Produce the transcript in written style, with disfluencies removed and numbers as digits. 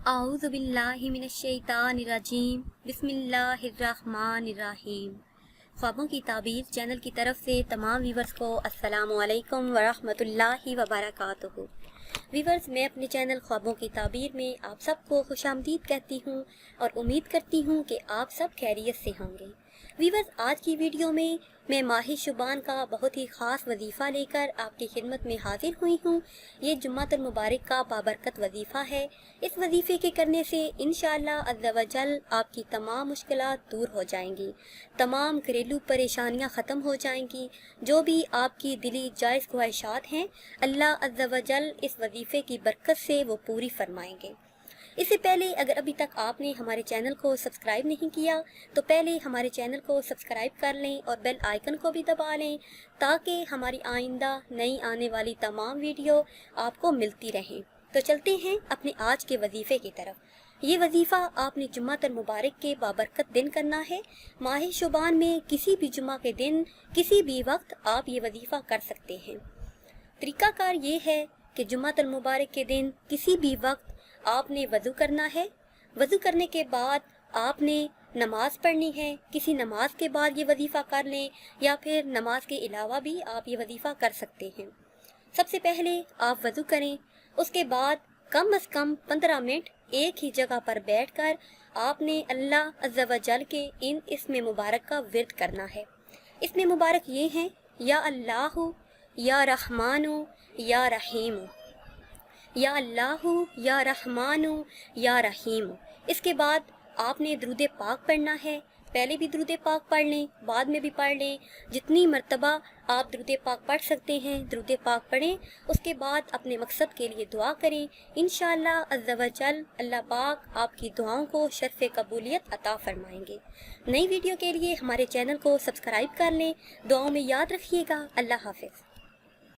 अऊज़ु बिल्लाहि मिनश्शैतानिर्रजीम बिस्मिल्लाहिर्रहमानिर्रहीम। ख्वाबों की ताबीर चैनल की तरफ से तमाम व्यूवर्स को अस्सलामु अलैकुम वरहमतुल्लाहि वबरकातुहू। व्यूवर्स, मैं अपने चैनल ख्वाबों की ताबीर में आप सबको खुशामदीद कहती हूँ और उम्मीद करती हूँ कि आप सब खैरियत से होंगे। व्यूवर्स, आज की वीडियो में मैं माह शुबान का बहुत ही ख़ास वजीफ़ा लेकर आपकी खिदमत में हाजिर हुई हूँ। ये जुम्मातुल मुबारक का बाबरकत वजीफ़ा है। इस वजीफ़े के करने से इंशाअल्लाह अज़्ज़ा व जल आपकी तमाम मुश्किलात दूर हो जाएंगी, तमाम घरेलू परेशानियाँ ख़त्म हो जाएंगी। जो भी आपकी दिली जायज़ ख्वाहिशात हैं, अल्लाह अज़्ज़ा व जल इस वजीफ़े की बरकत से वो पूरी फरमाएंगे। इससे पहले अगर अभी तक आपने हमारे चैनल को सब्सक्राइब नहीं किया तो पहले हमारे चैनल को सब्सक्राइब कर लें और बेल आइकन को भी दबा लें, ताकि हमारी आइंदा नई आने वाली तमाम वीडियो आपको मिलती रहें। तो चलते हैं अपने आज के वजीफ़े की तरफ। ये वजीफ़ा आपने जुम्मातुल मुबारक के बाबरकत दिन करना है। माह शुबान में किसी भी जुम्मा के दिन किसी भी वक्त आप ये वजीफ़ा कर सकते हैं। तरीक़ाकार ये है कि जुम्मातुल मुबारक के दिन किसी भी वक्त आपने वज़ू करना है। वज़ू करने के बाद आपने नमाज़ पढ़नी है। किसी नमाज के बाद ये वजीफ़ा कर लें या फिर नमाज के अलावा भी आप ये वजीफ़ा कर सकते हैं। सबसे पहले आप वज़ू करें, उसके बाद कम अज़ कम 15 मिनट एक ही जगह पर बैठकर आपने अल्लाह अज़्ज़ा व जल के इन इस्म मुबारक का विर्द करना है। इस्म मुबारक ये हैं, या अल्लाहु, या रहमानु, या रहीम, या अल्लाहु, या रहमानु, या रहीम। इसके बाद आपने दुरूद पाक पढ़ना है। पहले भी दुरूद पाक पढ़ लें, बाद में भी पढ़ लें। जितनी मर्तबा आप दुरूद पाक पढ़ सकते हैं दुरूद पाक पढ़ें। उसके बाद अपने मकसद के लिए दुआ करें। इंशाअल्लाह अज़्ज़ा व जल अल्लाह पाक आपकी दुआओं को शर्फ़ कबूलियत अता फरमाएंगे। नई वीडियो के लिए हमारे चैनल को सब्सक्राइब कर लें। दुआओं में याद रखिएगा। अल्लाह हाफ़िज़।